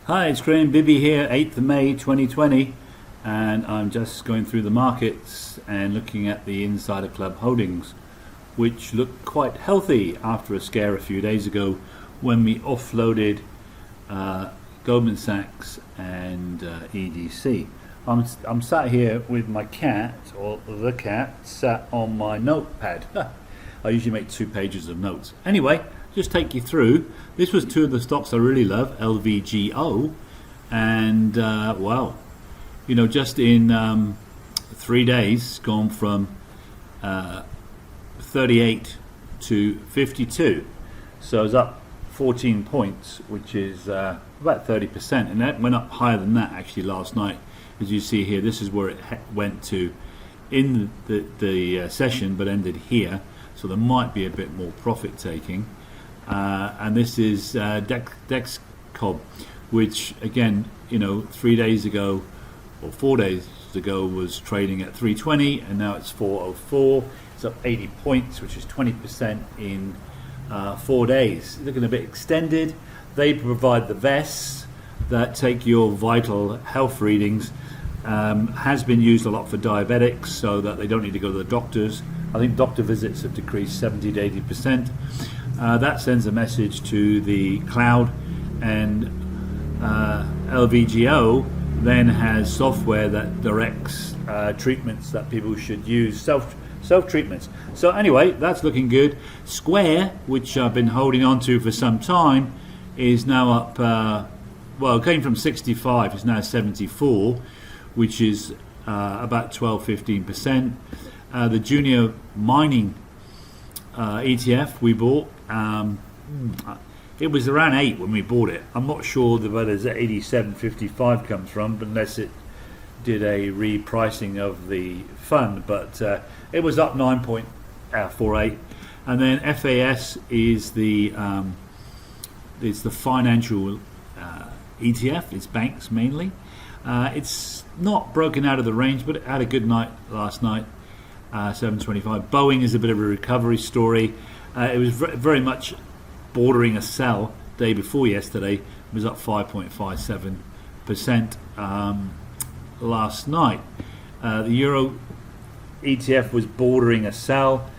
Hi, it's Graham Bibby here, 8th of May 2020, and I'm just going through the markets and looking at the Insider Club holdings, which look quite healthy after a scare a few days ago when we offloaded Goldman Sachs and EDC. I'm sat here with my cat, or the cat, sat on my notepad. I usually make 2 pages of notes. Anyway, just take you through. This was 2 of the stocks I really love, LVGO, and well, just in 3 days, gone from 38 to 52. So it's up 14 points, which is about 30%, and that went up higher than that actually last night. As you see here, this is where it went to in the session, but ended here. So there might be a bit more profit taking. And this is Dexcob, which again, 3 days ago or 4 days ago was trading at 320, and now it's 404. It's up 80 points, which is 20% in 4 days. Looking a bit extended. They provide the vests that take your vital health readings. Has been used a lot for diabetics, so that they don't need to go to the doctors. I think doctor visits have decreased 70 to 80%. That sends a message to the cloud, and LVGO then has software that directs treatments that people should use, self-treatments. So anyway, that's looking good. Square, which I've been holding on to for some time, is now up, it came from 65, it's now 74, which is about 12-15%. The junior mining ETF we bought, it was around 8 when we bought it. I'm not sure where there's 87.55 comes from, unless it did a repricing of the fund, but it was up 9.48. And then FAS is the financial ETF. It's banks mainly. It's not broken out of the range, but it had a good night last night. 725. Boeing is a bit of a recovery story. It was very much bordering a sell day before yesterday. It was up 5.57% last night. The Euro ETF was bordering a sell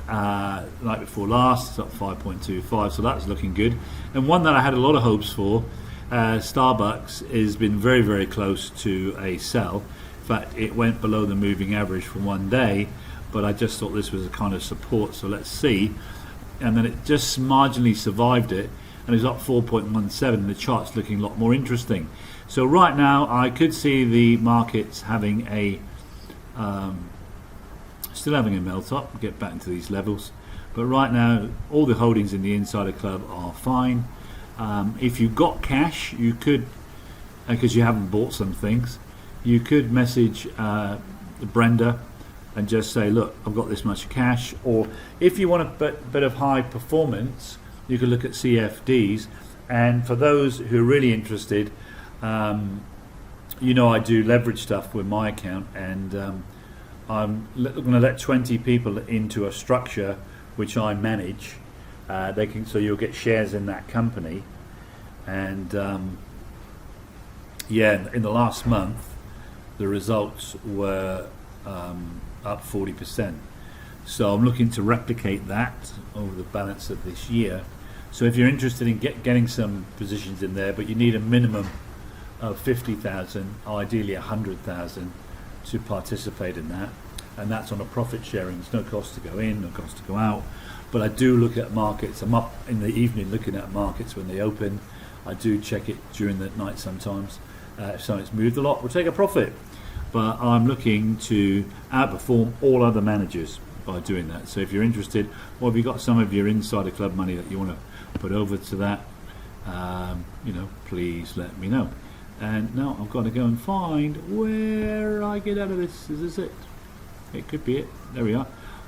night before last. It's up 5.25, so that's looking good. And one that I had a lot of hopes for, Starbucks, has been very, very close to a sell. In fact, it went below the moving average for 1 day, but I just thought this was a kind of support, so let's see. And then it just marginally survived it, and it's up 4.17. The chart's looking a lot more interesting. So right now, I could see the markets having still having a melt up, get back into these levels. But right now, all the holdings in the Insider Club are fine. If you've got cash, you could, because you haven't bought some things, you could message Brenda and just say, look, I've got this much cash. Or if you want a bit of high performance, you can look at CFDs. And for those who are really interested, I do leverage stuff with my account, and I'm going to let 20 people into a structure which I manage. So you'll get shares in that company. And in the last month, the results were up 40%. So I'm looking to replicate that over the balance of this year. So if you're interested in getting some positions in there, but you need a minimum of 50,000, ideally 100,000, to participate in that, and that's on a profit sharing. There's no cost to go in, no cost to go out. But I do look at markets. I'm up in the evening looking at markets when they open. I do check it during the night sometimes. If something's moved a lot, we'll take a profit. But I'm looking to outperform all other managers by doing that. So if you're interested, or if you've got some of your Insider Club money that you want to put over to that, please let me know. And now I've got to go and find where I get out of this. Is this it? It could be it. There we are.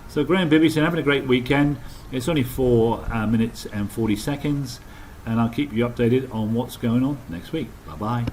So Graham Bibby said, having a great weekend. It's only 4 minutes and 40 seconds, and I'll keep you updated on what's going on next week. Bye-bye.